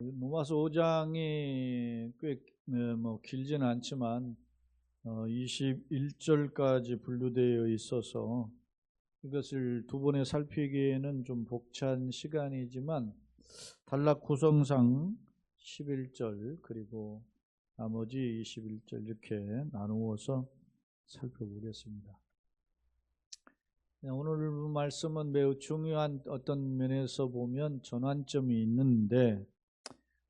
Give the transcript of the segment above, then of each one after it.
로마서 5장이 꽤 길지는 않지만 21절까지 분류되어 있어서 이것을 두 번에 살피기에는 좀 벅찬 시간이지만 단락 구성상 11절 그리고 나머지 21절 이렇게 나누어서 살펴보겠습니다. 오늘 말씀은 매우 중요한 어떤 면에서 보면 전환점이 있는데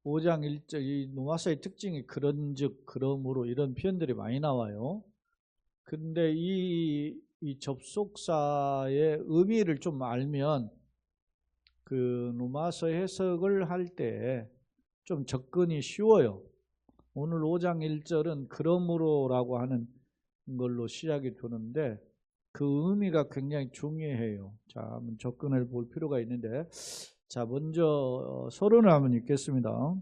5장 1절 이 로마서의 특징이 그런즉 그러므로 이런 표현들이 많이 나와요. 근데 이 접속사의 의미를 좀 알면 그 로마서 해석을 할 때 좀 접근이 쉬워요. 오늘 5장 1절은 그러므로라고 하는 걸로 시작이 되는데 그 의미가 굉장히 중요해요. 자, 한번 접근을 볼 필요가 있는데, 자, 먼저 서론을 한번 읽겠습니다.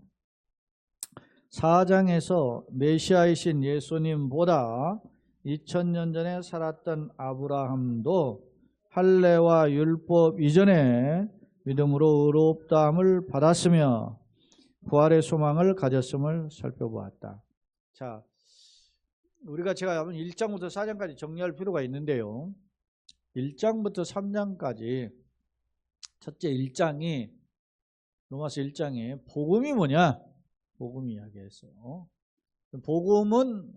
4장에서 메시아이신 예수님보다 2000년 전에 살았던 아브라함도 할례와 율법 이전에 믿음으로 의롭다함을 받았으며 부활의 소망을 가졌음을 살펴보았다. 자, 우리가 제가 한번 1장부터 4장까지 정리할 필요가 있는데요. 1장부터 3장까지 첫째 1장이 로마서 1장에 복음이 뭐냐? 복음 이야기했어요. 복음은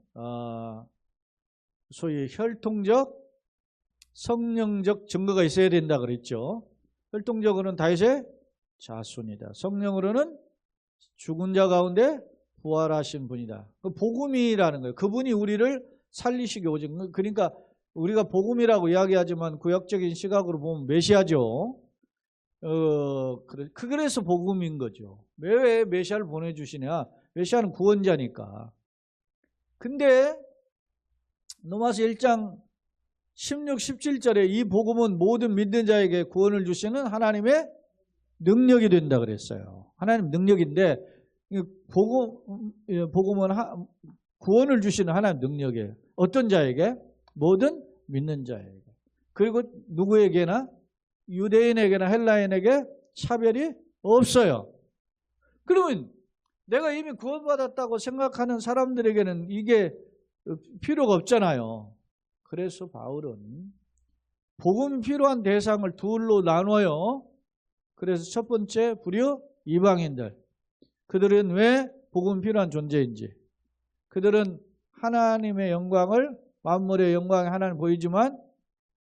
소위 혈통적, 성령적 증거가 있어야 된다 그랬죠. 혈통적으로는 다윗의 자손이다. 성령으로는 죽은 자 가운데 부활하신 분이다. 그 복음이라는 거예요. 그분이 우리를 살리시기 오직. 그러니까 우리가 복음이라고 이야기하지만 구약적인 시각으로 보면 메시아죠. 그래서 복음인 거죠. 왜 메시아를 보내주시냐? 메시아는 구원자니까. 근데 로마서 1장 16, 17절에 이 복음은 모든 믿는 자에게 구원을 주시는 하나님의 능력이 된다 그랬어요. 하나님 능력인데 복음은 구원을 주시는 하나님 능력이에요. 어떤 자에게? 모든 믿는 자에게. 그리고 누구에게나 유대인에게나 헬라인에게 차별이 없어요. 그러면 내가 이미 구원받았다고 생각하는 사람들에게는 이게 필요가 없잖아요. 그래서 바울은 복음 필요한 대상을 둘로 나눠요. 그래서 첫 번째 불교 이방인들. 그들은 왜 복음 필요한 존재인지. 그들은 하나님의 영광을 만물의 영광이 하나님 보이지만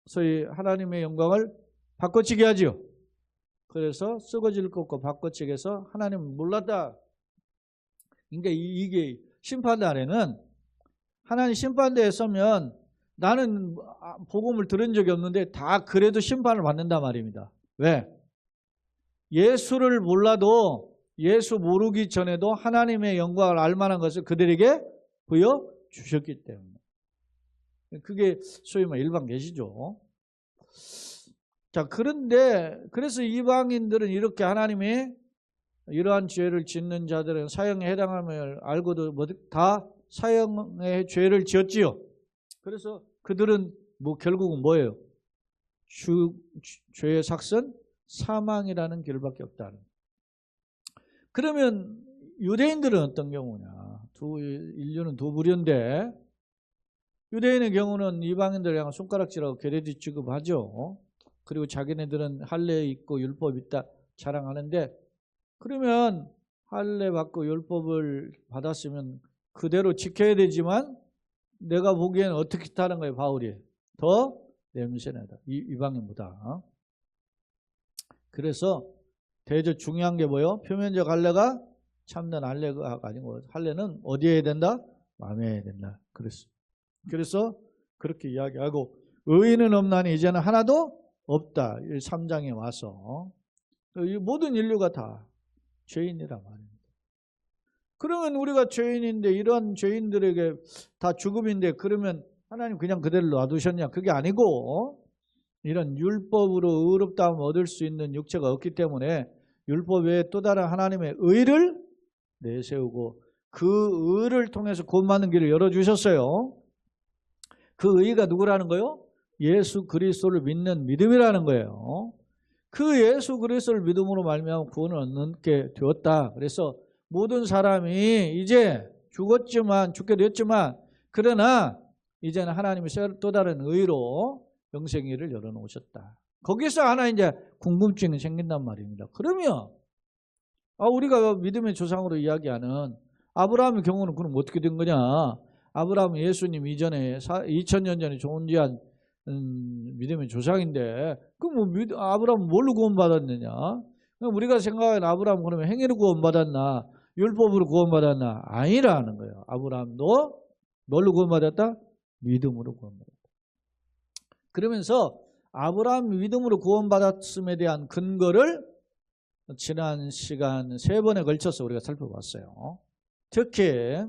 소위 하나님의 영광을 바꿔치기 하죠. 그래서 썩어질 것과 바꿔치기해서 하나님을 몰랐다. 그러니까 이게 심판날에는 하나님 심판대에 서면 나는 복음을 들은 적이 없는데 다 그래도 심판을 받는단 말입니다. 왜? 예수를 몰라도 예수 모르기 전에도 하나님의 영광을 알만한 것을 그들에게 보여주셨기 때문에. 그게 소위 말해 일반 계시죠. 자, 그런데 그래서 이방인들은 이렇게 하나님이 이러한 죄를 짓는 자들은 사형에 해당함을 알고도 다 사형의 죄를 지었지요. 그래서 그들은 결국은 뭐예요? 죄의 삭선 사망이라는 길밖에 없다는. 그러면 유대인들은 어떤 경우냐? 인류는 두 부류인데 유대인의 경우는 이방인들 향한 손가락질하고 괴뢰짓 취급하죠. 그리고 자기네들은 할례 있고 율법 있다 자랑하는데 그러면 할례 받고 율법을 받았으면 그대로 지켜야 되지만 내가 보기에는 어떻게 타는 거예요? 바울이 더 냄새나다. 이방인보다. 그래서 대저 중요한 게 뭐예요? 표면적 할례가 참된 할례가 아니고 할례는 어디에 해야 된다? 마음에 해야 된다. 그래서 그렇게 이야기하고 의인은 없나니 이제는 하나도 없다. 3장에 와서 모든 인류가 다 죄인이란 말입니다. 그러면 우리가 죄인인데 이런 죄인들에게 다 죽음인데 그러면 하나님 그냥 그대로 놔두셨냐? 그게 아니고 이런 율법으로 의롭다함을 얻을 수 있는 육체가 없기 때문에 율법 외에 또 다른 하나님의 의를 내세우고 그 의를 통해서 구원받는 길을 열어주셨어요. 그 의가 누구라는 거예요? 예수 그리스도를 믿는 믿음이라는 거예요. 그 예수 그리스도를 믿음으로 말미암아 구원을 얻게 되었다. 그래서 모든 사람이 이제 죽게 되었지만 그러나 이제는 하나님이 또 다른 의로 영생의를 열어놓으셨다. 거기서 하나 이제 궁금증이 생긴단 말입니다. 그러면 우리가 믿음의 조상으로 이야기하는 아브라함의 경우는 그럼 어떻게 된 거냐? 아브라함은 예수님 이전에 2000년 전에 존재한 믿음의 조상인데 그럼 아브라함은 뭘로 구원받았느냐? 우리가 생각하는 아브라함은 그러면 행위로 구원받았나? 율법으로 구원받았나? 아니라는 거예요. 아브라함도 뭘로 구원받았다? 믿음으로 구원받았다. 그러면서 아브라함 믿음으로 구원받았음에 대한 근거를 지난 시간 3번에 걸쳐서 우리가 살펴봤어요. 특히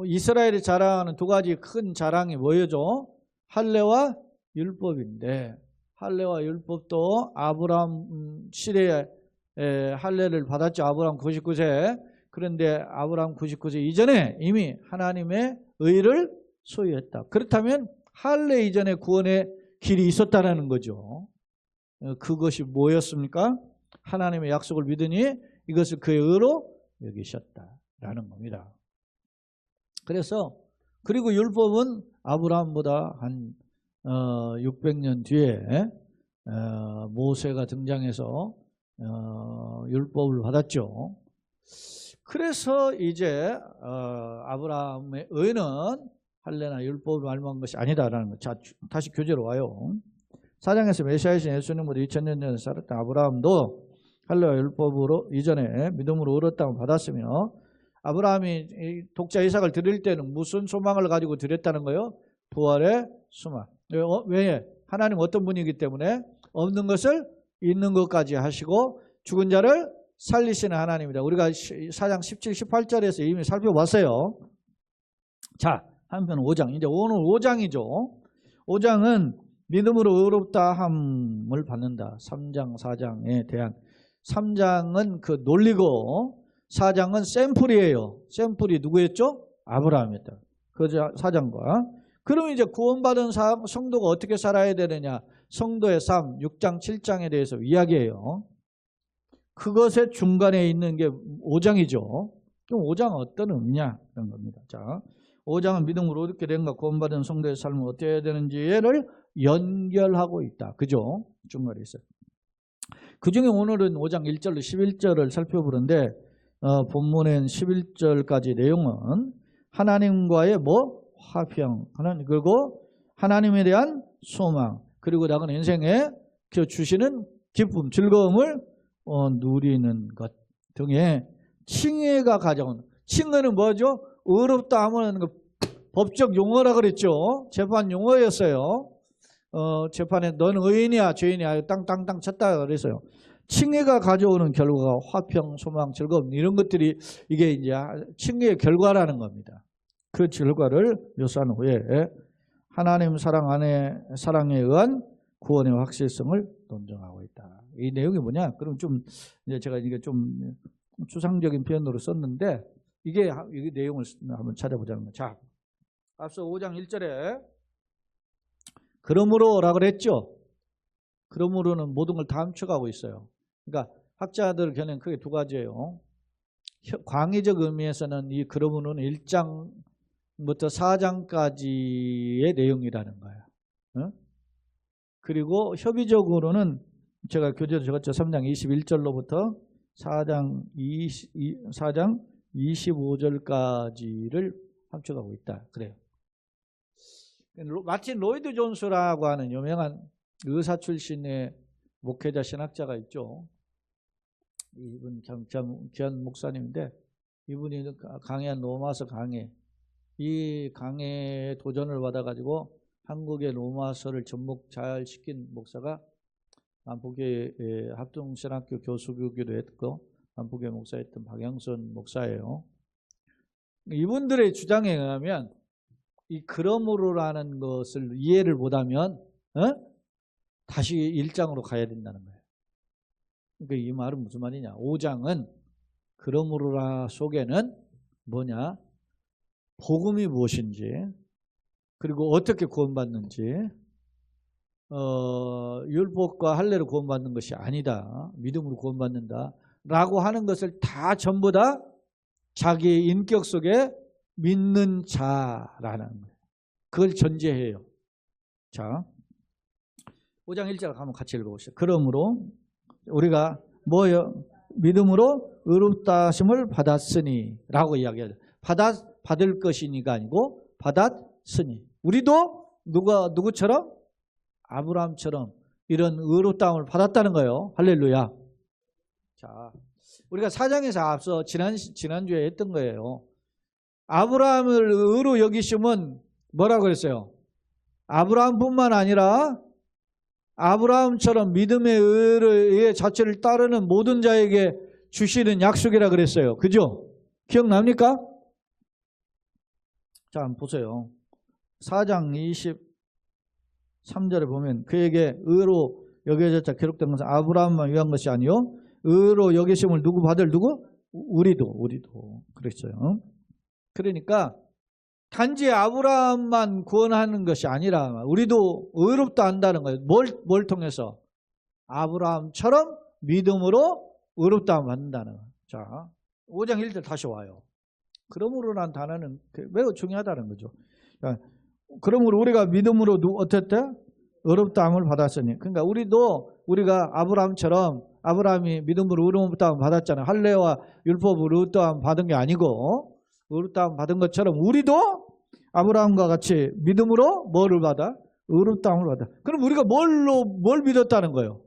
이스라엘이 자랑하는 2가지 큰 자랑이 뭐였죠? 할례와 율법인데 할례와 율법도 아브라함 시대에 할례를 받았죠. 아브라함 99세. 그런데 아브라함 99세 이전에 이미 하나님의 의를 소유했다. 그렇다면 할례 이전에 구원의 길이 있었다라는 거죠. 그것이 뭐였습니까? 하나님의 약속을 믿으니 이것을 그의 의로 여기셨다라는 겁니다. 그리고 율법은 아브라함보다 한 600년 뒤에 모세가 등장해서 율법을 받았죠. 그래서 이제 아브라함의 의는 할례나 율법을 말미암은 것이 아니다라는 것. 자, 다시 교재로 와요. 4장에서 메시아이신 예수님으로 2000년 전에 살았던 아브라함도 할례와 율법으로 이전에 믿음으로 얻었다고 받았으며 아브라함이 독자 이삭을 드릴 때는 무슨 소망을 가지고 드렸다는 거예요? 부활의 소망. 왜? 하나님 어떤 분이기 때문에 없는 것을 있는 것까지 하시고 죽은 자를 살리시는 하나님이다. 우리가 4장 17, 18절에서 이미 살펴봤어요. 자, 한편 5장. 이제 오늘 5장이죠. 5장은 믿음으로 의롭다 함을 받는다. 3장, 4장에 대한 3장은 그 논리고 4장은 샘플이에요. 샘플이 누구였죠? 아브라함이었다. 그 4장과. 그럼 이제 구원받은 성도가 어떻게 살아야 되느냐? 성도의 삶, 6장, 7장에 대해서 이야기해요. 그것의 중간에 있는 게 5장이죠. 그럼 5장은 어떤 의미냐? 그런 겁니다. 자, 5장은 믿음으로 얻게 된가 구원받은 성도의 삶은 어떻게 해야 되는지를 연결하고 있다. 그죠? 중간에 있어요. 그 중에 오늘은 5장 1절로 11절을 살펴보는데 본문엔 11절까지 내용은 하나님과의 화평, 그리고 하나님에 대한 소망, 그리고 나아가 인생에 주시는 기쁨, 즐거움을 누리는 것 등의 칭의가 가져온, 칭의는 뭐죠? 의롭다 하면 법적 용어라 그랬죠. 재판 용어였어요. 재판에 너는 의인이야 죄인이야 땅땅땅 쳤다 그래서요. 칭의가 가져오는 결과가 화평, 소망, 즐거움 이런 것들이 이게 이제 칭의의 결과라는 겁니다. 그 결과를 묘사한 후에 하나님 사랑에 의한 구원의 확실성을 논증하고 있다. 이 내용이 뭐냐? 그럼 좀 이제 제가 이게 좀 추상적인 표현으로 썼는데 이게 내용을 한번 찾아보자는 거죠. 자, 앞서 5장 1절에 그러므로라 그랬죠. 그러므로는 모든 걸 다 함축하고 있어요. 그러니까 학자들 견해는 크게 2가지예요. 광의적 의미에서는 이 그러므로는 1장부터 4장까지의 내용이라는 거예요. 그리고 협의적으로는 제가 교재도 적었죠. 3장 21절로부터 4장 25절까지를 함축하고 있다. 그래요. 마틴 로이드 존스라고 하는 유명한 의사 출신의 목회자 신학자가 있죠. 이분 참 귀한 목사님인데 이분이 강해한 로마서 강해, 이 강해에 도전을 받아가지고 한국의 로마서를 접목 잘 시킨 목사가 남북의 합동신학교 교수교기도 했고 남북의 목사였던 박영선 목사예요. 이분들의 주장에 의하면 이 그러므로라는 것을 이해를 못하면 다시 1장으로 가야 된다는 거예요. 그러니까 이 말은 무슨 말이냐? 5장은 그러므로라 속에는 뭐냐? 복음이 무엇인지, 그리고 어떻게 구원받는지, 율법과 할례로 구원받는 것이 아니다. 믿음으로 구원받는다. 라고 하는 것을 다 전부 다 자기의 인격 속에 믿는 자라는 거예요. 그걸 전제해요. 자, 5장 1절 한번 같이 읽어보시죠. 그러므로 우리가 뭐요? 믿음으로 의롭다 하심을 받았으니 라고 이야기하죠. 받을 것이니가 아니고 받았으니. 우리도 누구처럼? 아브라함처럼 이런 의롭다함을 받았다는 거예요. 할렐루야. 자, 우리가 4장에서 앞서 지난주에 했던 거예요. 아브라함을 의로 여기시면 뭐라고 그랬어요? 아브라함뿐만 아니라 아브라함처럼 믿음의 의의 자체를 따르는 모든 자에게 주시는 약속이라 그랬어요. 그죠? 기억납니까? 자, 한번 보세요. 4장 23절에 보면 그에게 의로 여겨졌다 기록된 것은 아브라함만 위한 것이 아니요 의로 여기심을 누구 받을 누구? 우리도 그랬어요. 그러니까 단지 아브라함만 구원하는 것이 아니라 우리도 의롭다 한다는 거예요. 뭘 통해서? 아브라함처럼 믿음으로 의롭다 받는다는 거예요. 자, 5장 1절 다시 와요. 그러므로라는 단어는 매우 중요하다는 거죠. 자, 그러므로 우리가 믿음으로 어땠대? 의롭다함을 받았으니. 그러니까 우리가 아브라함처럼 아브라함이 믿음으로 의롭다함을 받았잖아요. 할례와 율법으로 의롭다함을 받은 게 아니고 의롭다함을 받은 것처럼 우리도 아브라함과 같이 믿음으로 뭐를 받아? 의롭다함을 받아. 그럼 우리가 뭘 믿었다는 거예요?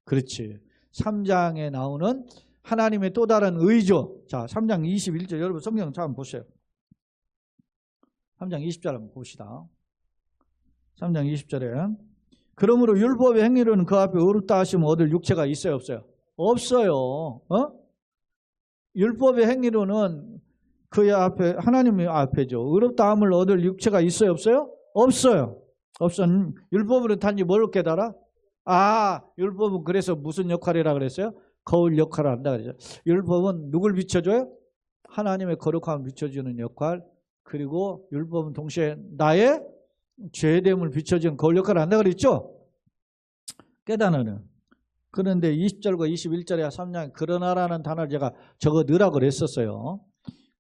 그렇지. 3장에 나오는 하나님의 또 다른 의죠. 자, 3장 21절 여러분 성경 한번 보세요. 3장 20절 한번 봅시다. 3장 20절에 그러므로 율법의 행위로는 그 앞에 의롭다 하시면 얻을 육체가 있어요 없어요? 없어요. 율법의 행위로는 그 앞에 하나님의 앞에죠. 의롭다함을 얻을 육체가 있어요 없어요? 없어요. 율법으로 단지 뭘 깨달아? 율법은 그래서 무슨 역할이라 그랬어요? 거울 역할을 한다 그랬죠. 율법은 누굴 비춰줘요? 하나님의 거룩함을 비춰주는 역할. 그리고 율법은 동시에 나의 죄됨을 비춰주는 거울 역할을 한다 그랬죠. 깨닫는. 그런데 20절과 21절에 3장 그러나라는 단어를 제가 적어 넣으라고 그랬었어요.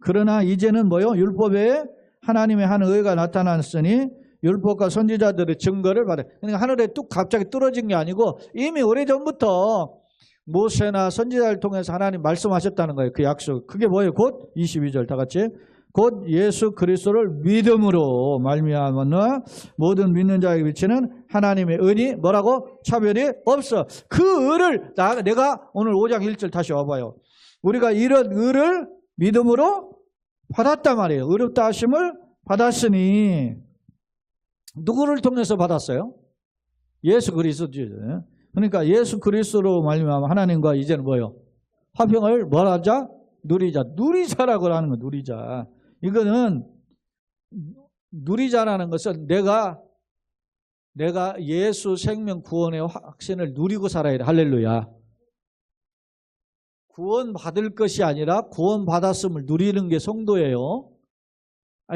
그러나 이제는 뭐요? 율법에 하나님의 한 의가 나타났으니 율법과 선지자들의 증거를 받아요. 그러니까 하늘에 뚝 갑자기 뚫어진 게 아니고 이미 오래전부터 모세나 선지자를 통해서 하나님 말씀하셨다는 거예요. 그 약속. 그게 뭐예요? 곧 22절 다 같이. 곧 예수 그리스도를 믿음으로 말미암아 모든 믿는 자에게 비치는 하나님의 은이 뭐라고? 차별이 없어. 그 의를 내가 오늘 5장 1절 다시 와봐요. 우리가 이런 의를 믿음으로 받았단 말이에요. 의롭다 하심을 받았으니 누구를 통해서 받았어요? 예수 그리스도죠. 그러니까 예수 그리스도로 말미암아 하나님과 이제는 뭐예요? 화평을 뭐라자? 누리자라고 하는 거 누리자. 이거는 누리자라는 것은 내가 예수 생명 구원의 확신을 누리고 살아야 돼. 할렐루야. 구원받을 것이 아니라 구원받았음을 누리는 게 성도예요.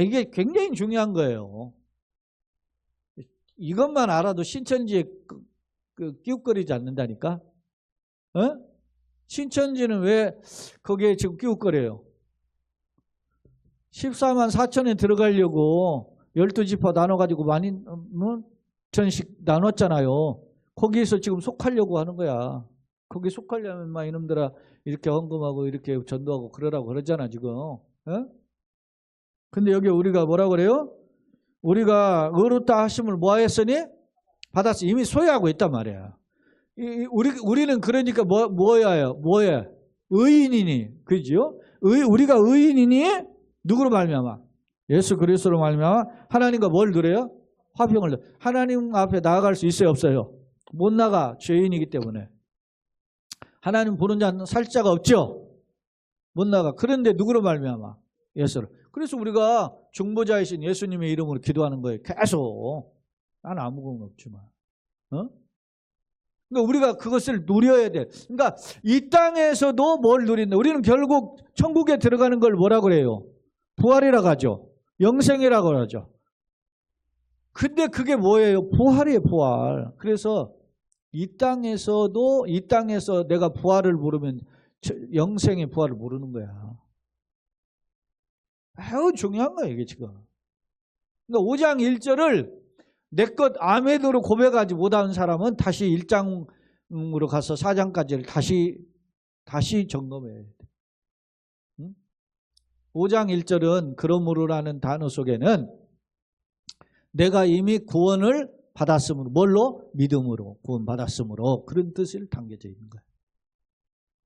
이게 굉장히 중요한 거예요. 이것만 알아도 신천지에 끼웃거리지 않는다니까. 신천지는 왜 거기에 지금 끼웃거려요? 14만 4천에 들어가려고 12지파 나눠가지고 12,000씩 나눴잖아요. 거기에서 지금 속하려고 하는 거야. 거기 속하려면 막 이놈들아 이렇게 헌금하고 이렇게 전도하고 그러라고 그러잖아 지금. 근데 여기 우리가 뭐라고 그래요? 우리가 의롭다 하심을 뭐하였으니? 받았어. 이미 소유하고 있단 말이야. 우리는 그러니까 뭐야? 의인이니. 그죠? 우리가 의인이니 누구로 말미암아? 예수 그리스도로 말미암아 하나님과 뭘 누려요? 화평을 누려. 하나님 앞에 나아갈 수 있어요 없어요? 못 나가. 죄인이기 때문에. 하나님 보는 자는 살 자가 없죠? 못 나가. 그런데 누구로 말미암아? 예수로. 그래서 우리가 중보자이신 예수님의 이름으로 기도하는 거예요. 계속. 난 아무 건 없지만. 그러니까 우리가 그것을 누려야 돼. 그러니까 이 땅에서도 뭘 누린다. 우리는 결국 천국에 들어가는 걸 뭐라고 그래요? 부활이라고 하죠. 영생이라고 하죠. 근데 그게 뭐예요? 부활이에요, 부활. 그래서 이 땅에서 내가 부활을 모르면 영생의 부활을 모르는 거야. 매우 중요한 거예요, 이게 지금. 그러니까 5장 1절을 내 것 아멘으로 고백하지 못하는 사람은 다시 1장으로 가서 4장까지를 다시 점검해야 돼. 응? 5장 1절은 그러므로라는 단어 속에는 내가 이미 구원을 받았으므로, 뭘로? 믿음으로 구원받았으므로, 그런 뜻을 담겨져 있는 거예요.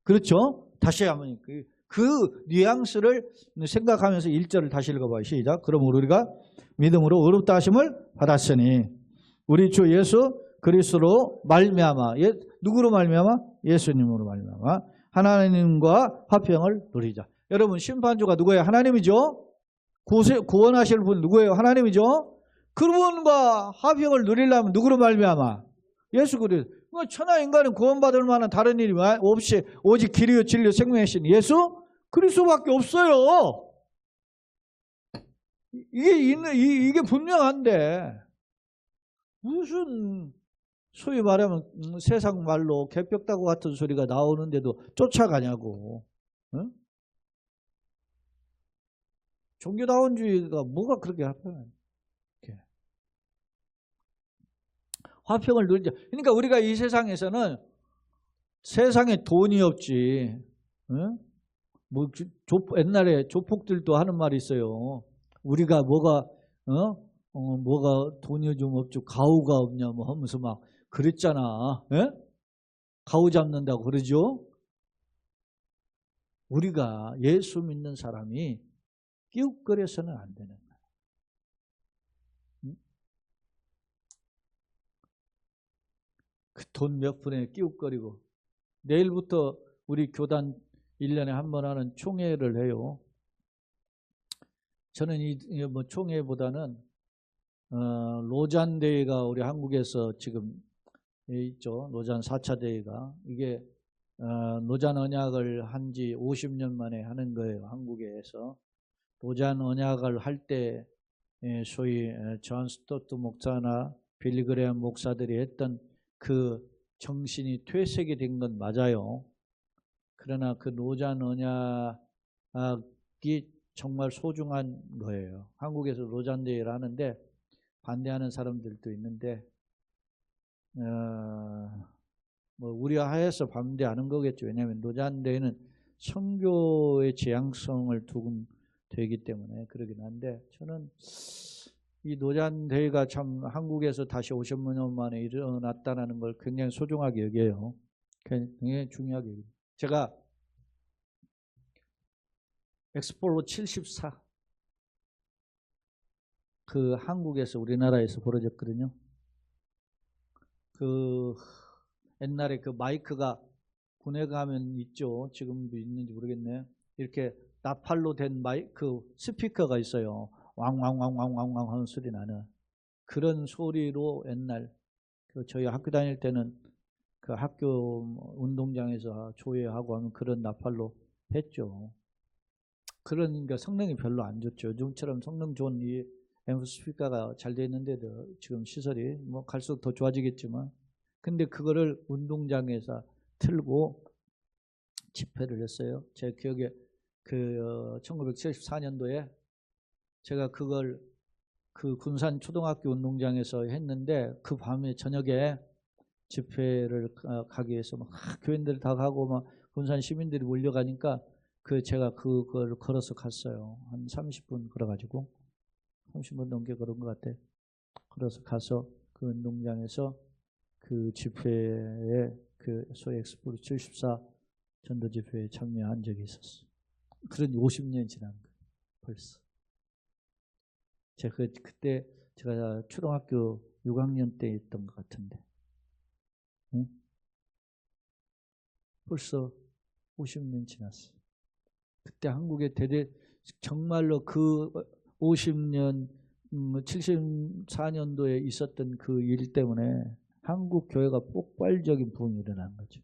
그렇죠? 다시 한번 그 뉘앙스를 생각하면서 1절을 다시 읽어봐요. 시작. 그러므로 우리가 믿음으로 의롭다 하심을 받았으니 우리 주 예수 그리스도로 말미암아, 누구로 말미암아? 예수님으로 말미암아 하나님과 화평을 누리자. 여러분, 심판주가 누구예요? 하나님이죠. 구원하실 분 누구예요? 하나님이죠. 그분과 화평을 누리려면 누구로 말미암아? 예수 그리스도. 천하 인간은 구원받을 만한 다른 일이 없이 오직 길이요 진리요 생명이신 예수 그리스도밖에 없어요. 이게 분명한데 무슨 소위 말하면 세상 말로 개벽다구 같은 소리가 나오는데도 쫓아가냐고. 응? 종교다원주의가 뭐가 그렇게 화평해? 화평을 누리자. 그러니까 우리가 이 세상에서는 세상에 돈이 없지. 응? 뭐 옛날에 조폭들도 하는 말이 있어요. 우리가 뭐가 돈이 좀 없죠. 가오가 없냐 뭐 하면서 막 그랬잖아. 예? 가오 잡는다고 그러죠. 우리가 예수 믿는 사람이 끼웃거려서는 안 되는 거야. 응? 그 돈 몇 푼에 끼웃거리고 내일부터 우리 교단 1년에 한 번 하는 총회를 해요. 저는 뭐 총회보다는 로잔 대회가 우리 한국에서 지금 있죠. 로잔 4차 대회가. 이게 로잔 언약을 한 지 50년 만에 하는 거예요. 한국에서. 로잔 언약을 할 때 소위 존 스토트 목사나 빌리 그레엄 목사들이 했던 그 정신이 퇴색이 된 건 맞아요. 그러나 그 로잔 언약이 정말 소중한 거예요. 한국에서 로잔 대회를 하는데 반대하는 사람들도 있는데 뭐 우려하여서 반대하는 거겠죠. 왜냐하면 로잔 대회는 선교의 지향성을 두고 되기 때문에 그러긴 한데 저는 이 로잔 대회가 참 한국에서 다시 50년 만에 일어났다는 걸 굉장히 소중하게 여겨요. 굉장히 중요하게 여겨요. 제가 엑스폴로 74 그 한국에서 우리나라에서 벌어졌거든요. 그 옛날에 그 마이크가 군에 가면 있죠. 지금도 있는지 모르겠네. 이렇게 나팔로 된 마이크 스피커가 있어요. 왕왕왕왕왕왕 하는 소리 나는 그런 소리로 옛날 저희 학교 다닐 때는 그 학교 운동장에서 조회하고 하면 그런 나팔로 했죠. 그러니까 성능이 별로 안 좋죠. 요즘처럼 성능 좋은 이 앰프 스피커가 잘 돼 있는데도 지금 시설이 뭐 갈수록 더 좋아지겠지만 근데 그거를 운동장에서 틀고 집회를 했어요. 제 기억에 그 1974년도에 제가 그걸 그 군산 초등학교 운동장에서 했는데 그 밤에 저녁에 집회를 가기 위해서 막 교인들 다 가고 막 군산 시민들이 몰려가니까 제가 그걸 걸어서 갔어요. 한 30분 걸어가지고 30분 넘게 걸은 것 같아. 걸어서 가서 그 운동장에서 그 집회에 그 소위 엑스포 74 전도 집회에 참여한 적이 있었어. 그런 50년이 지난 거예요. 벌써. 제가 그때 제가 초등학교 6학년 때 있던 것 같은데. 응? 벌써 50년 지났어. 그때 한국에 정말로 그 50년 74년도에 있었던 그 일 때문에 한국 교회가 폭발적인 부흥이 일어난 거죠.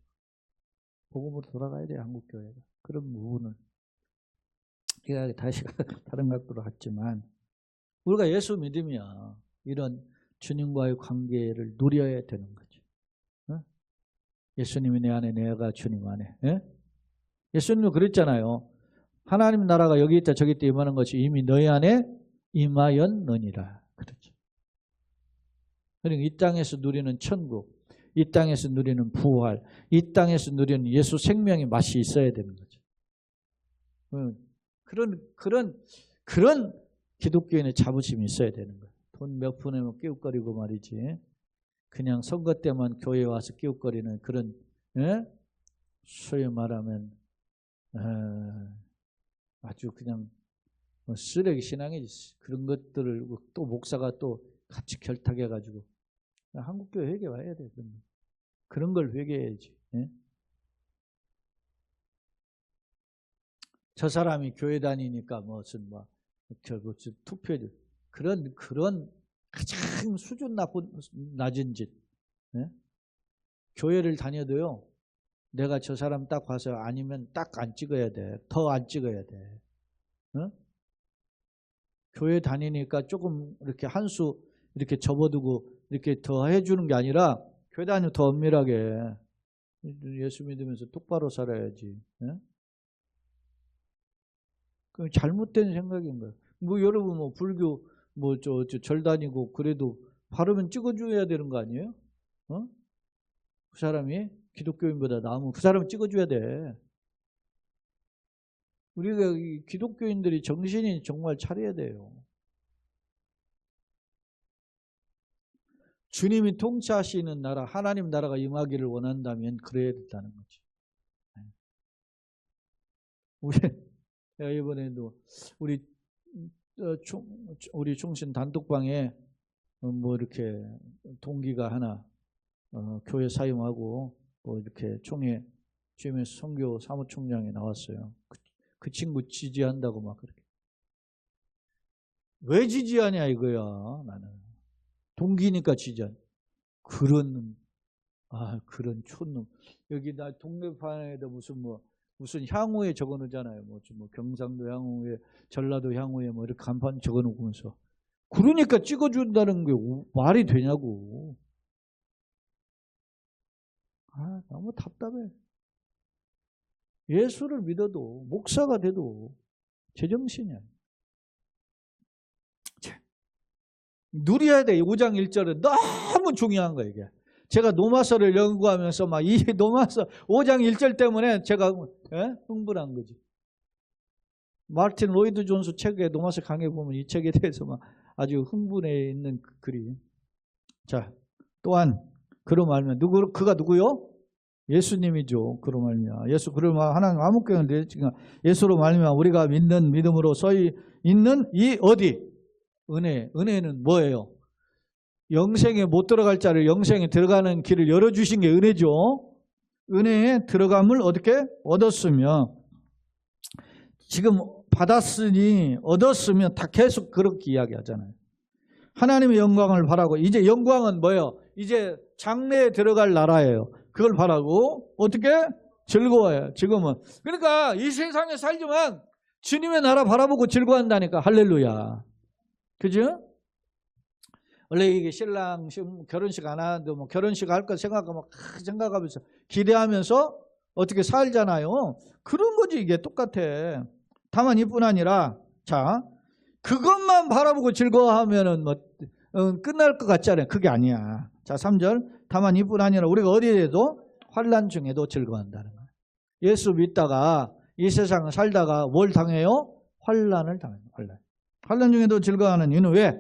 복음으로 돌아가야 돼요, 한국 교회가. 그런 부분을 제가 다시 다른 각도로 갔지만 우리가 예수 믿으면 이런 주님과의 관계를 누려야 되는 거죠. 예수님이 내 안에, 내가 주님 안에. 예수님도 그랬잖아요. 하나님 나라가 여기 있다 저기 있다 임하는 것이 이미 너희 안에 임하였느니라. 그렇죠. 그러니까 이 땅에서 누리는 천국, 이 땅에서 누리는 부활, 이 땅에서 누리는 예수 생명의 맛이 있어야 되는 거죠. 그런 기독교인의 자부심이 있어야 되는 거예요. 돈 몇 푼에만 끼웃거리고 말이지. 그냥 선거 때만 교회에 와서 끼웃거리는 그런, 소위 말하면 아주 그냥 쓰레기 신앙이지. 그런 것들을 또 목사가 또 같이 결탁해가지고 한국교회 회개 와야 돼. 그런 걸 회개해야지. 저 사람이 교회 다니니까 무슨 투표들 그런 가장 수준 낮은 짓. 교회를 다녀도요. 내가 저 사람 딱 봐서 아니면 딱 안 찍어야 돼. 더 안 찍어야 돼. 교회 다니니까 조금 이렇게 한 수 이렇게 접어두고 이렇게 더 해주는 게 아니라 교회 다니면 더 엄밀하게 예수 믿으면서 똑바로 살아야지. 그 잘못된 생각인 거예요. 뭐 여러분 불교 절 다니고 그래도 바르면 찍어줘야 되는 거 아니에요? 그 사람이 기독교인보다 나으면 그 사람 찍어줘야 돼. 우리가 기독교인들이 정신이 정말 차려야 돼요. 주님이 통치하시는 나라, 하나님 나라가 임하기를 원한다면 그래야 된다는 거지. 이번에도 우리 총신 단톡방에 뭐 이렇게 동기가 하나 교회 사용하고 뭐 이렇게 총회 GMS 선교 사무총장에 나왔어요. 그 친구 지지한다고 막 그렇게. 왜 지지하냐 이거야. 나는 동기니까 지지한. 그런 촌놈. 여기 나 동네판에도 무슨 향후에 적어놓잖아요. 뭐 경상도 향후에, 전라도 향후에 뭐 이렇게 간판 적어놓으면서. 그러니까 찍어준다는 게 말이 되냐고. 너무 답답해. 예수를 믿어도 목사가 돼도 제정신이야. 누려야 돼. 5장 1절은 너무 중요한 거예요. 이게. 제가 노마서를 연구하면서 막 이 노마서 5장 1절 때문에 제가 흥분한 거지. 마르틴 로이드 존스 책에 노마서 강해 보면 이 책에 대해서 막 아주 흥분해 있는 글이. 자, 또한 그로 말면 그가 누구요? 예수님이죠. 그로 말미암아 예수 그로 하나님 아무것도 내지가 예수로 말미암아 우리가 믿는 믿음으로 서 있는 이 어디 은혜는 뭐예요? 영생에 못 들어갈 자를 영생에 들어가는 길을 열어주신 게 은혜죠. 은혜에 들어감을 어떻게 얻었으며 지금 받았으니 얻었으면 다 계속 그렇게 이야기하잖아요. 하나님의 영광을 바라고 이제 영광은 뭐예요? 이제 장래에 들어갈 나라예요. 그걸 바라고 어떻게? 즐거워요. 지금은. 그러니까 이 세상에 살지만 주님의 나라 바라보고 즐거워한다니까. 할렐루야. 그죠? 원래 이게 신랑 결혼식 안 하는데 뭐 결혼식 할 거 생각하면서 기대하면서 어떻게 살잖아요. 그런 거지 이게 똑같아. 다만 이뿐 아니라 자 그것만 바라보고 즐거워하면은 뭐 끝날 것 같잖아요. 그게 아니야. 자 3절 다만 이뿐 아니라 우리가 어디에도 환난 중에도 즐거워한다는 거예요. 예수 믿다가 이 세상을 살다가 뭘 당해요? 환난을 당해요. 환난 중에도 즐거워하는 이유는 왜?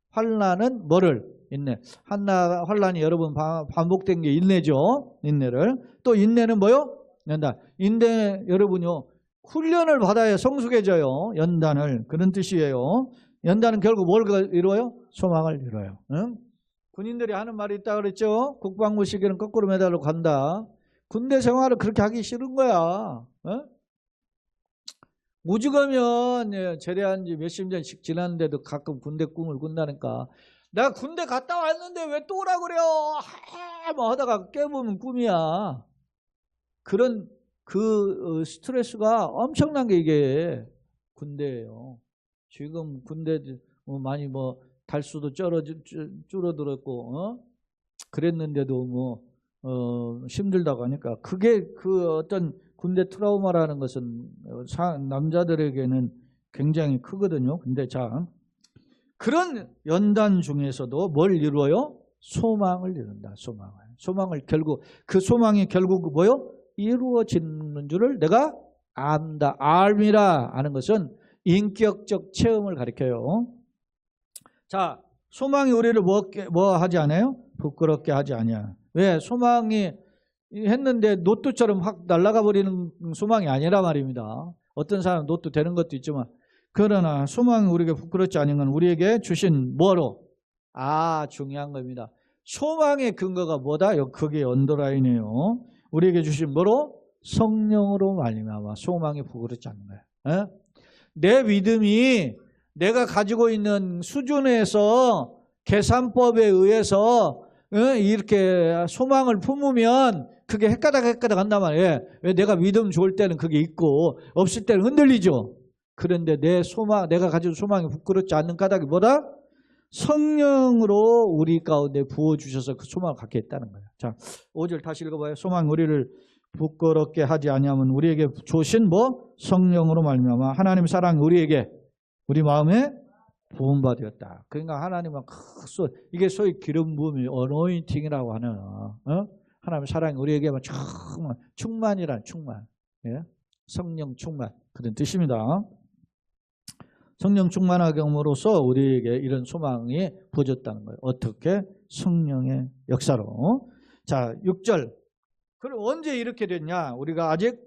환난은 뭐를? 인내. 환난이 여러 번 반복된 게 인내죠. 인내를. 또 인내는 뭐요? 연단. 인내 여러분요. 훈련을 받아야 성숙해져요. 연단을. 그런 뜻이에요. 연단은 결국 뭘 이루어요? 소망을 이루어요. 응? 군인들이 하는 말이 있다 그랬죠. 국방부 시계는 거꾸로 매달려 간다. 군대 생활을 그렇게 하기 싫은 거야. 응? 오죽하면 제대한 지 몇십 년씩 지났는데도 가끔 군대 꿈을 꾼다니까. 내가 군대 갔다 왔는데 왜 또 오라 그래요? 뭐 하다가 깨보면 꿈이야. 그런 그 스트레스가 엄청난 게 이게 군대예요. 지금 군대 많이 달수도 줄어들었고 그랬는데도 뭐 힘들다고 하니까 그게 그 어떤 군대 트라우마라는 것은 남자들에게는 굉장히 크거든요. 근데 자, 그런 연단 중에서도 뭘 이루어요? 소망을 이룬다. 소망을 결국 그 소망이 결국 뭐요? 이루어지는 줄을 내가 안다. 알미라 하는 것은 인격적 체험을 가리켜요. 자, 소망이 우리를 뭐 하지 않아요? 부끄럽게 하지 아니야. 왜? 소망이 했는데 노트처럼 확 날아가 버리는 소망이 아니라 말입니다. 어떤 사람은 노트 되는 것도 있지만, 그러나 소망이 우리에게 부끄럽지 않은 건 우리에게 주신 뭐로? 중요한 겁니다. 소망의 근거가 뭐다? 그게 언더라인이에요. 우리에게 주신 뭐로? 성령으로 말미암아 소망이 부끄럽지 않는 거예요. 내 믿음이 내가 가지고 있는 수준에서 계산법에 의해서 이렇게 소망을 품으면 그게 헷가닥 한단 말이에요. 왜? 내가 믿음 좋을 때는 그게 있고 없을 때는 흔들리죠. 그런데 내 소망, 내가 가지고 소망이 부끄럽지 않는 까닭이 뭐다? 성령으로 우리 가운데 부어주셔서 그 소망을 갖게 했다는 거예요. 자, 5절 다시 읽어봐요. 소망 우리를 부끄럽게 하지 아니하면 우리에게 주신 뭐? 성령으로 말미암아 하나님의 사랑이 우리에게 우리 마음에 부은 바 되었다. 그러니까 하나님은 이게 소위 기름 부음이 어노인팅이라고 하는 하나님의 사랑이 우리에게만 충만이란 충만, 예? 성령 충만 그런 뜻입니다. 성령 충만하게 함으로써 우리에게 이런 소망이 부어졌다는 거예요. 어떻게? 성령의 역사로. 자, 6절. 그럼 언제 이렇게 됐냐? 우리가 아직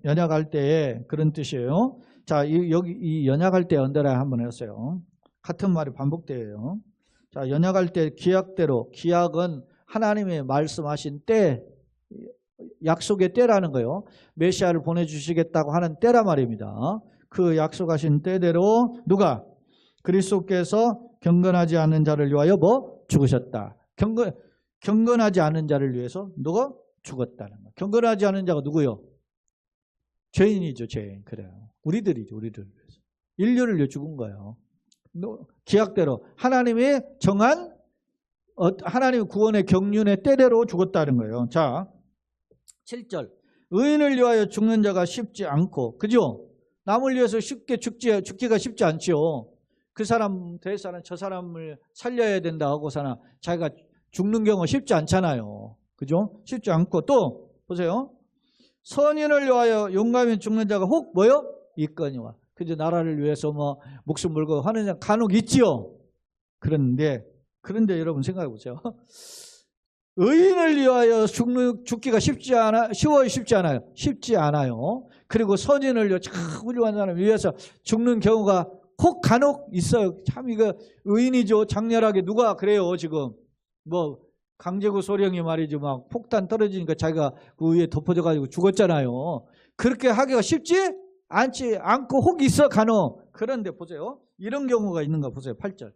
연약할 때에 그런 뜻이에요. 자, 여기 이 연약할 때 언더라인 한번 했어요. 같은 말이 반복돼요. 자, 연약할 때 기약대로, 기약은 하나님의 말씀하신 때, 약속의 때라는 거예요. 메시아를 보내주시겠다고 하는 때라 말입니다. 그 약속하신 때대로 누가? 그리스도께서 경건하지 않는 자를 위하여 뭐? 죽으셨다. 경건하지 않은 자를 위해서 누가? 죽었다는 거예요. 경건하지 않은 자가 누구요? 죄인이죠, 죄인. 그래요. 우리들이죠, 우리들 위해서. 인류를 위해 죽은 거예요. 기약대로 하나님이 정한 하나님의 구원의 경륜의 때대로 죽었다는 거예요. 자, 7절. 의인을 위하여 죽는 자가 쉽지 않고, 그죠? 남을 위해서 쉽게 죽기가 쉽지 않죠. 그 사람 대해서는 저 사람을 살려야 된다 하고서는 자기가 죽는 경우가 쉽지 않잖아요. 그죠? 쉽지 않고 또 보세요. 선인을 위하여 용감히 죽는 자가 혹 뭐요? 있거니와. 그죠? 나라를 위해서 뭐 목숨 걸고 하는 자 간혹 있지요. 그런데 여러분 생각해 보세요. 의인을 위하여 죽기가 쉽지 않아요? 쉽지 않아요. 그리고 선인을 위해 참 훌륭한 사람을 위해서 죽는 경우가 혹 간혹 있어요. 참 이거 의인이죠. 장렬하게 누가 그래요 지금. 뭐 강제구 소령이 말이죠. 막 폭탄 떨어지니까 자기가 그 위에 덮어져가지고 죽었잖아요. 그렇게 하기가 쉽지 않고 혹 있어 간혹. 그런데 보세요. 이런 경우가 있는가 보세요. 8절.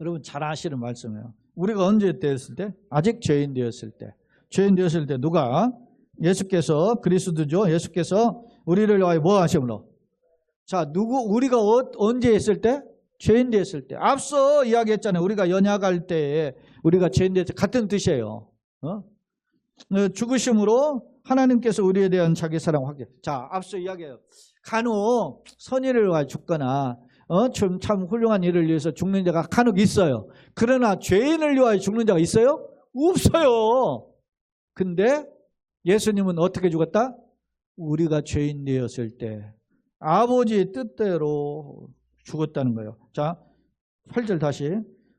여러분 잘 아시는 말씀이에요. 우리가 언제 되었을 때? 아직 죄인 되었을 때. 죄인 되었을 때 누가? 예수께서, 그리스도죠. 예수께서 우리를 위하여 뭐 하심으로? 자, 우리가 언제 했을 때? 죄인 되었을 때. 앞서 이야기했잖아요. 우리가 연약할 때에 우리가 죄인 되었을 때 같은 뜻이에요. 죽으심으로 하나님께서 우리에 대한 자기 사랑 확인. 자, 앞서 이야기해요. 간혹 선의를 위하여 죽거나 참 훌륭한 일을 위해서 죽는 자가 간혹 있어요. 그러나 죄인을 위하여 죽는 자가 있어요? 없어요. 근데 예수님은 어떻게 죽었다? 우리가 죄인 되었을 때 아버지의 뜻대로 죽었다는 거예요. 자, 8절 다시.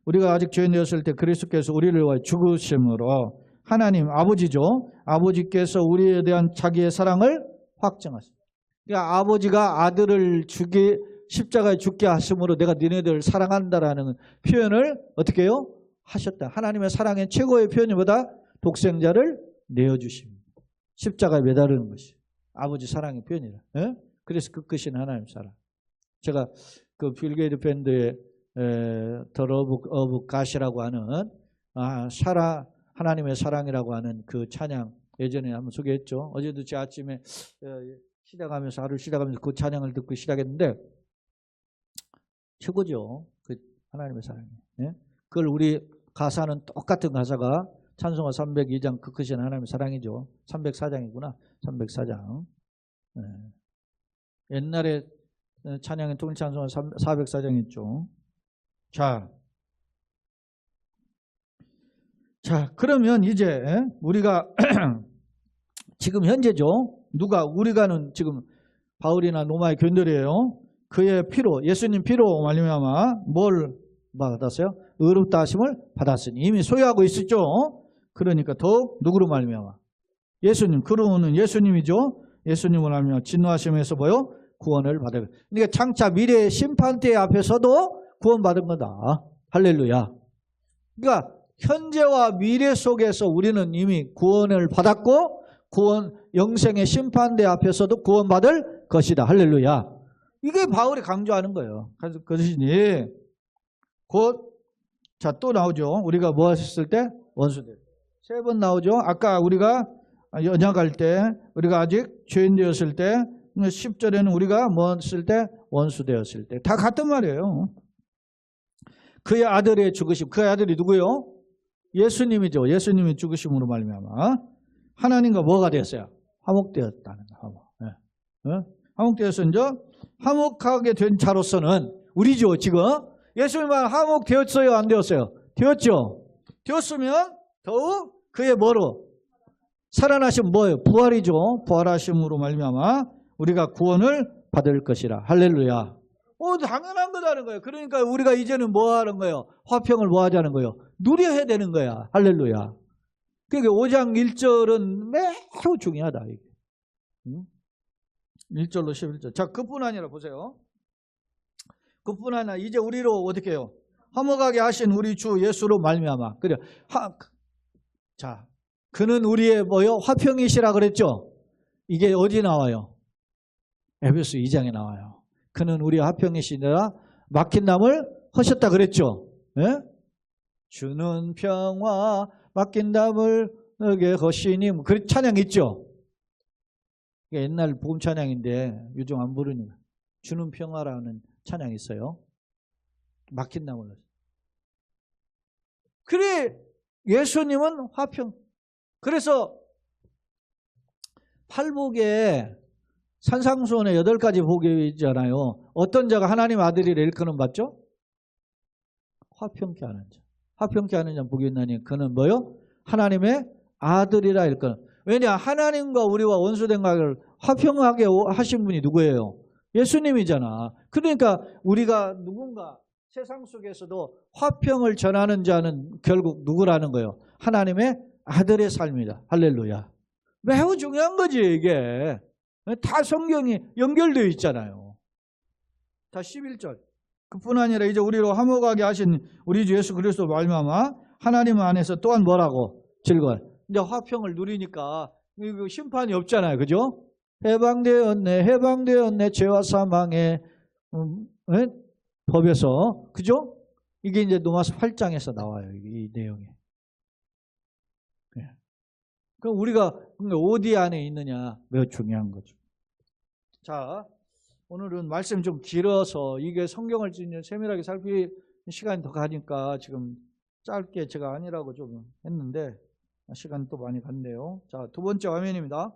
우리가 아직 죄인 되었을 때 그리스도께서 우리를 위하여 죽으심으로 하나님 아버지죠. 아버지께서 우리에 대한 자기의 사랑을 확증하셨습니다. 그러니까 아버지가 아들을 십자가에 죽게 하심으로 내가 니네들 사랑한다라는 표현을 어떻게 해요? 하셨다. 하나님의 사랑의 최고의 표현이 뭐다? 독생자를 내어주십니다. 십자가에 매달리는 것이 아버지 사랑의 표현이라. 예? 그래서 끝끝인 하나님 사랑. 제가 그 빌 게이트 밴드의 The Love of God이라고 하는 하나님의 사랑이라고 하는 그 찬양 예전에 한번 소개했죠. 어제도 제 아침에 하루를 시작하면서 그 찬양을 듣고 시작했는데 최고죠. 그 하나님의 사랑이. 예? 그걸 우리 가사는 똑같은 가사가 찬송가 302장 그 크신 하나님의 사랑이죠. 304장이구나. 304장. 예. 옛날에 찬양의 통일찬송가 404장 있죠. 자, 그러면 이제 우리가 지금 현재죠. 우리가는 지금 바울이나 로마의 교인들이에요. 그의 피로, 예수님 피로 말미암아 뭘 받았어요? 의롭다 하심을 받았으니 이미 소유하고 있었죠. 그러니까 더욱 누구로 말미암아? 예수님, 그러면 예수님이죠. 예수님을 말미암아 진노하심에서 뭐요? 구원을 받아요. 그러니까 장차 미래의 심판대 앞에서도 구원받은 거다. 할렐루야. 그러니까 현재와 미래 속에서 우리는 이미 구원을 받았고 영생의 심판대 앞에서도 구원받을 것이다. 할렐루야. 이게 바울이 강조하는 거예요. 그러시니 곧 또 나오죠. 우리가 뭐 했을 때? 원수들. 3번 나오죠. 아까 우리가 언약할 때 우리가 아직 죄인 되었을 때 10절에는 우리가 뭐 했을 때? 원수 되었을 때. 다 같은 말이에요. 그의 아들의 죽으심. 그의 아들이 누구요? 예수님이죠. 예수님이 죽으심으로 말미암아 하나님과 뭐가 되었어요? 화목되었다는 거. 화목. 네. 화목되어서 이제 화목하게 된 자로서는 우리죠. 지금 예수님만 화목되었어요? 안 되었어요? 되었죠. 되었으면 더욱 그의 뭐로? 살아나심 뭐예요? 부활이죠. 부활하심으로 말미암아 우리가 구원을 받을 것이라. 할렐루야. 당연한 거다는 거예요. 그러니까 우리가 이제는 뭐 하는 거예요? 화평을 뭐 하자는 거예요? 누려야 되는 거야. 할렐루야. 그러니까 5장 1절은 매우 중요하다. 1절로 11절. 자, 그뿐 아니라 보세요. 그뿐 아니라 이제 우리로 어떻게 해요? 화목하게 하신 우리 주 예수로 말미암아. 그래. 자, 그는 우리의 뭐요? 화평이시라 그랬죠? 이게 어디 나와요? 에베소 2장에 나와요. 그는 우리의 화평이시니라 막힌 담을 허셨다 그랬죠? 예? 주는 평화 막힌 담을 너게 허시니 그 찬양 있죠? 옛날 복음 찬양인데 요즘 안 부르니까 주는 평화라는 찬양이 있어요. 막힌 담을 허셨다. 그래 예수님은 화평. 그래서 팔복에 산상수훈의 8가지 복이 있잖아요. 어떤 자가 하나님 아들이라 일컫는 받죠? 화평케 하는 자. 화평케 하는 자 복이 있나니 그는 뭐요? 하나님의 아들이라 일컫는. 왜냐? 하나님과 우리와 원수된 관계를 화평하게 하신 분이 누구예요? 예수님이잖아. 그러니까 우리가 누군가 세상 속에서도 화평을 전하는 자는 결국 누구라는 거예요? 하나님의 아들의 삶이다. 할렐루야. 매우 중요한 거지 이게. 다 성경이 연결되어 있잖아요. 다 11절. 그뿐 아니라 이제 우리로 화목하게 하신 우리 주 예수 그리스도 말미암아 하나님 안에서 또한 뭐라고? 즐거워. 이제 화평을 누리니까 심판이 없잖아요. 그죠? 해방되었네 죄와 사망의 법에서. 그죠? 이게 이제 로마서 8장에서 나와요. 이 내용이. 그럼 우리가 어디 안에 있느냐 매우 중요한 거죠. 자, 오늘은 말씀이 좀 길어서 이게 성경을 세밀하게 살필 시간이 더 가니까 지금 짧게 제가 아니라고 좀 했는데 시간이 또 많이 갔네요. 자, 2번째 화면입니다.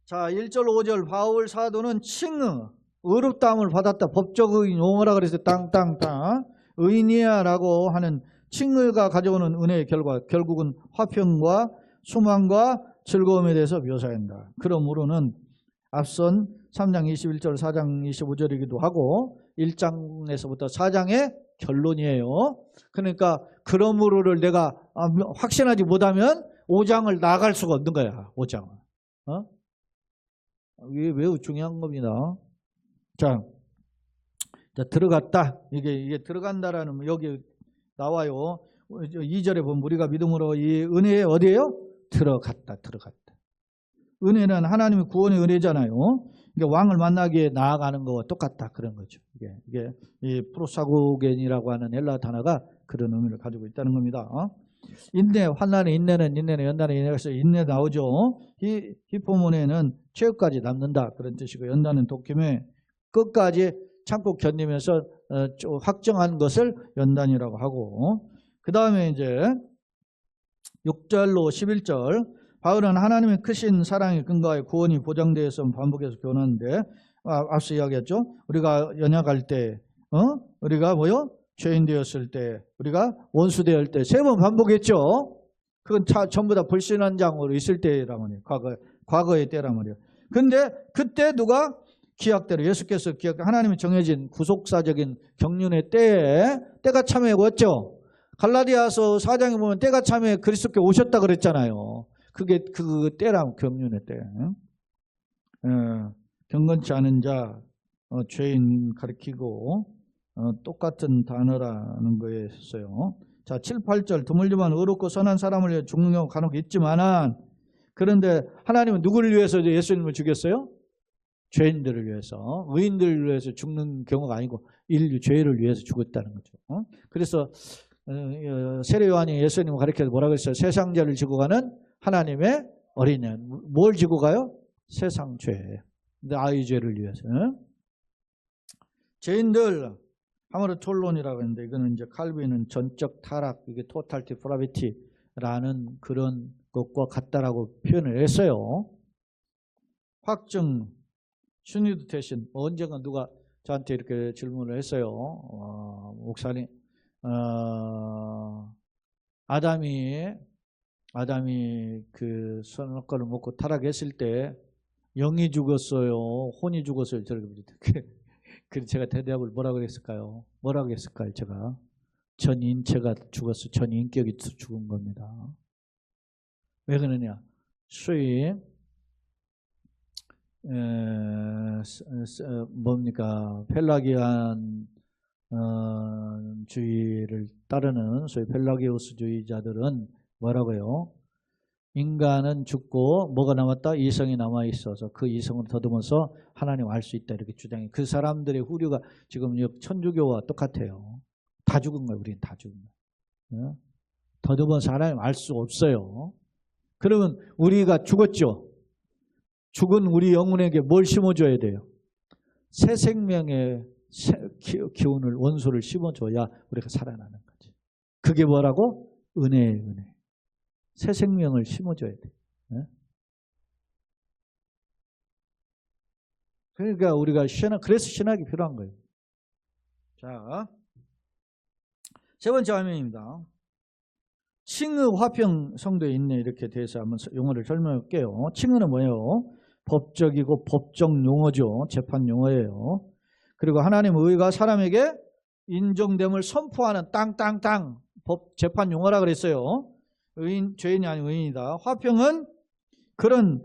자, 1절 5절 바울 사도는 칭의 의롭다함을 받았다. 법적 의인 용어라 그래서 땅땅땅 의인이야라고 하는 칭의가 가져오는 은혜의 결과, 결국은 화평과 소망과 즐거움에 대해서 묘사한다. 그러므로는 앞선 3장 21절 4장 25절이기도 하고 1장에서부터 4장의 결론이에요. 그러니까 그러므로를 내가 확신하지 못하면 5장을 나갈 수가 없는 거야. 5장을. 이게 매우 중요한 겁니다. 자, 들어갔다. 이게 들어간다라는 여기 나와요. 2절에 보면 우리가 믿음으로 이 은혜에 어디에요? 들어갔다. 은혜는 하나님의 구원의 은혜잖아요. 그러니까 왕을 만나기에 나아가는 거와 똑같다. 그런 거죠. 이게 이 프로사고겐이라고 하는 헬라 단어가 그런 의미를 가지고 있다는 겁니다. 인내, 환난의 인내는 연단의 인내에서 인내 나오죠. 히포모네는 최후까지 남는다. 그런 뜻이고 연단은 독침에 끝까지 참고 견디면서 확정한 것을 연단이라고 하고, 그 다음에 이제 6절로 11절, 바울은 하나님의 크신 사랑의 근거에 구원이 보장되어서 반복해서 교훈하는데, 앞서 이야기했죠. 우리가 연약할 때, 우리가 뭐요? 죄인 되었을 때, 우리가 원수 되었을 때 3번 반복했죠. 그건 전부 다 불신앙장으로 있을 때란 말이에요. 과거의 때란 말이에요. 근데 그때 누가 기약대로 예수께서 하나님이 정해진 구속사적인 경륜의 때가 참에 왔죠. 갈라디아서 4장에 보면 때가 참에 그리스도께 오셨다 그랬잖아요. 그게 그 때랑 경륜의 때. 경건치 않은 자, 죄인 가리키고 똑같은 단어라는 거에 있어요. 자, 7, 8절 드물지만 의롭고 선한 사람을 위해 죽는 경우 간혹 있지만은, 그런데 하나님은 누구를 위해서 예수님을 죽였어요? 죄인들을 위해서, 의인들을 위해서 죽는 경우가 아니고 인류 죄를 위해서 죽었다는 거죠. 그래서 세례 요한이 예수님을 가리켜서 뭐라고 했어요? 세상 죄를 지고 가는 하나님의 어린이. 뭘 지고 가요? 세상 죄. 근데 아이 죄를 위해서. 죄인들 하마르톨론이라고 했는데, 이거는 이제 칼빈은 전적 타락, 이게 토탈티 프라비티라는 그런 것과 같다라고 표현을 했어요. 확증, 슈니드 대신 언젠가 누가 저한테 이렇게 질문을 했어요. 목사님, 아담이 그 선악과를 먹고 타락했을 때 영이 죽었어요, 혼이 죽었어요? 그래서 제가 대답을 뭐라고 했을까요? 제가 전 인체가 죽었어. 전 인격이 죽은 겁니다. 왜 그러냐? 소위 뭡니까? 펠라기안 주의를 따르는 소위 펠라기우스주의자들은 뭐라고요? 인간은 죽고 뭐가 남았다? 이성이 남아있어서 그 이성을 더듬어서 하나님 알 수 있다, 이렇게 주장해. 그 사람들의 후류가 지금 천주교와 똑같아요. 다 죽은 거예요. 우리는 다 죽은 거예요. 더듬어서 하나님 알 수 없어요. 그러면 우리가 죽었죠. 죽은 우리 영혼에게 뭘 심어줘야 돼요? 새 생명의 기운을, 원소를 심어줘야 우리가 살아나는 거지. 그게 뭐라고? 은혜예요, 은혜. 새 생명을 심어줘야 돼. 그러니까 우리가 그래서 신학이 필요한 거예요. 자, 세 번째 화면입니다. 칭의 화평 성도에 있네, 이렇게 대해서 한번 용어를 설명할게요. 칭의는 뭐예요? 법적이고 법정 용어죠. 재판 용어예요. 그리고 하나님의 의가 사람에게 인정됨을 선포하는 땅땅땅 재판 용어라 그랬어요. 죄인이 아닌 의인이다. 화평은 그런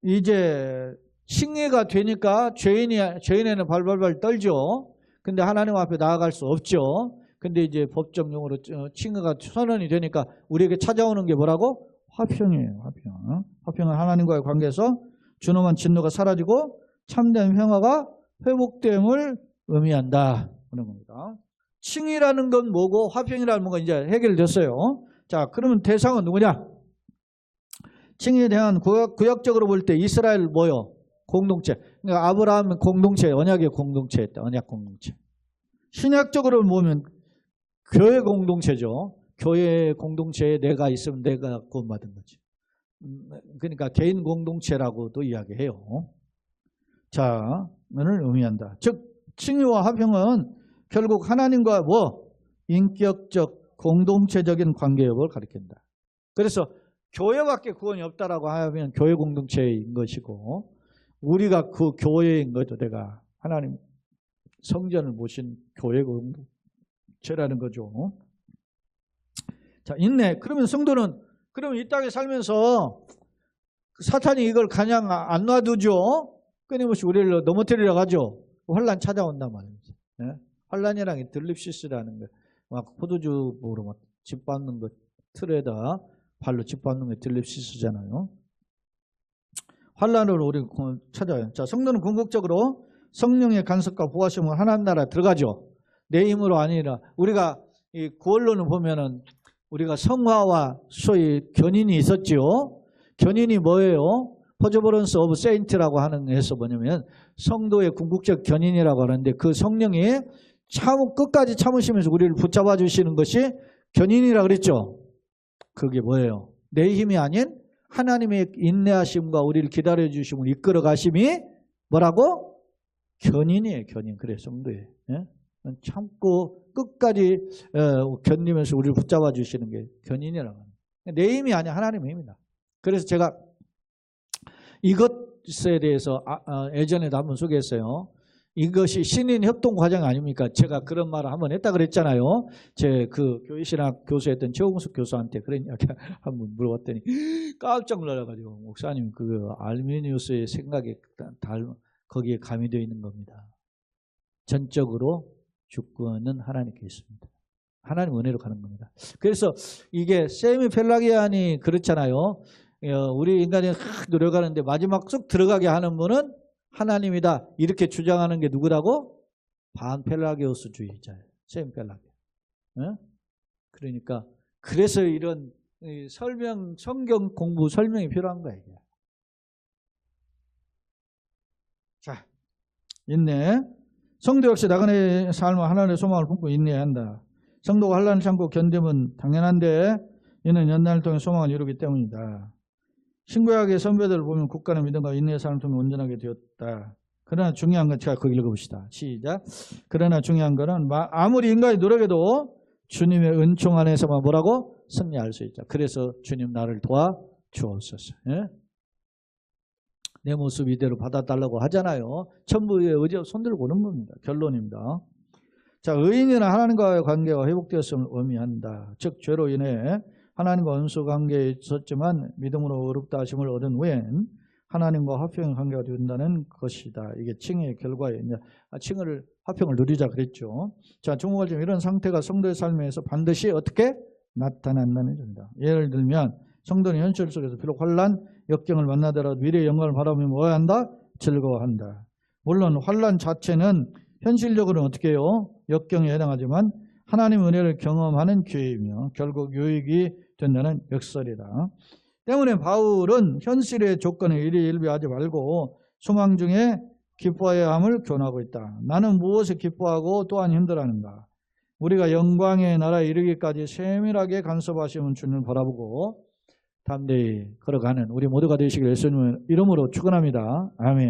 이제 칭의가 되니까 죄인에는 발발발 떨죠. 근데 하나님 앞에 나아갈 수 없죠. 근데 이제 법정 용어로 칭의가 선언이 되니까 우리에게 찾아오는 게 뭐라고? 화평이에요. 화평. 화평은 하나님과의 관계에서 준엄한 진노가 사라지고 참된 평화가 회복됨을 의미한다, 그런 겁니다. 칭의라는 건 뭐고 화평이라는 건 이제 해결됐어요. 자, 그러면 대상은 누구냐? 칭의에 대한 구약적으로 볼 때 이스라엘 뭐요? 공동체. 그러니까 아브라함은 공동체, 언약의 공동체였다. 언약 공동체. 신약적으로 보면 교회 공동체죠. 교회 공동체에 내가 있으면 내가 구원받은 거지. 그러니까 개인 공동체라고도 이야기해요. 자, 를 의미한다. 즉 칭의와 화평은 결국 하나님과 인격적 공동체적인 관계 여부를 가리킨다. 그래서 교회밖에 구원이 없다라고 하면 교회 공동체인 것이고, 우리가 그 교회인 거죠. 내가 하나님 성전을 모신 교회 공동체라는 거죠. 자, 있네. 그러면 성도는 그러면 이 땅에 살면서 사탄이 이걸 그냥 안 놔두죠. 끊임없이 우리를 넘어뜨리려고 하죠. 환란 찾아온단 말이죠. 네? 환란이랑 들립시스라는 거, 막 포도주로 막 짓밟는 거, 틀에다 발로 짓밟는 게 들립시스잖아요. 환란을 우리 찾아요. 자, 성도는 궁극적으로 성령의 간섭과 보호하심을 하나님 나라에 들어가죠. 내 힘으로 아니라 우리가 이 구원론을 보면은 우리가 성화와 소위 견인이 있었지요. 견인이 뭐예요? 퍼저버런스 오브 세인트라고 하는 에서 뭐냐면 성도의 궁극적 견인이라고 하는데 그 성령이 끝까지 참으시면서 우리를 붙잡아 주시는 것이 견인이라 그랬죠. 그게 뭐예요? 내 힘이 아닌 하나님의 인내하심과 우리를 기다려 주심을 이끌어 가심이 뭐라고? 견인이에요. 견인. 그래 성도에. 예? 참고 끝까지 견디면서 우리를 붙잡아 주시는 게 견인이라고 합니다. 내 힘이 아니야 하나님의 힘이다. 그래서 제가 이것에 대해서 예전에도 한번 소개했어요. 이것이 신인 협동 과정 아닙니까? 제가 그런 말을 한번 했다 그랬잖아요. 제 그 교회신학 교수했던 최홍숙 교수한테 그런 이야기 한번 물어봤더니 깜짝 놀라가지고 목사님 그 알미니우스의 생각에 거기에 가미되어 있는 겁니다. 전적으로 주권은 하나님께 있습니다. 하나님 은혜로 가는 겁니다. 그래서 이게 세미펠라기안이 그렇잖아요. 우리 인간이 노력하는데 마지막 쑥 들어가게 하는 분은 하나님이다. 이렇게 주장하는 게 누구라고? 반펠라기오스주의자예요. 세미펠라기. 그러니까 그래서 이런 성경 공부 설명이 필요한 거예요. 자, 인내. 성도 역시 나그네의 삶을 하나님의 소망을 품고 인내해야 한다. 성도가 환난을 참고 견디면 당연한데 이는 연단을 통해 소망을 이루기 때문이다. 신구약의 선배들을 보면 국가는 믿음과 인내의 삶을 통해 온전하게 되었다. 그러나 중요한 건 제가 거기 읽어봅시다. 시작. 그러나 중요한 것은 아무리 인간이 노력해도 주님의 은총 안에서만 뭐라고? 승리할 수 있다. 그래서 주님 나를 도와주옵소서. 예? 내 모습 이대로 받아달라고 하잖아요. 천부의 의지와 손들고 오는 겁니다. 결론입니다. 자, 의인이나 하나님과의 관계가 회복되었음을 의미한다. 즉 죄로 인해 하나님과 원수 관계에 있었지만 믿음으로 의롭다 하심을 얻은 후엔 하나님과 화평의 관계가 된다는 것이다. 이게 칭의의 결과예요. 칭의를 화평을 누리자 그랬죠. 자, 중국할 때 이런 상태가 성도의 삶에서 반드시 어떻게 나타난다는 점이다. 예를 들면 성도는 현실 속에서 비록 환난, 역경을 만나더라도 미래의 영광을 바라보며 뭐 한다? 즐거워한다. 물론 환난 자체는 현실적으로는 어떻게 해요? 역경에 해당하지만 하나님의 은혜를 경험하는 기회이며 결국 유익이 된다는 역설이다. 때문에 바울은 현실의 조건에 일희일비하지 말고 소망 중에 기뻐해야 함을 교훈하고 있다. 나는 무엇을 기뻐하고 또한 힘들어하는가? 우리가 영광의 나라에 이르기까지 세밀하게 간섭하시는 주님을 바라보고 담대히 걸어가는 우리 모두가 되시길 예수님의 이름으로 축원합니다. 아멘.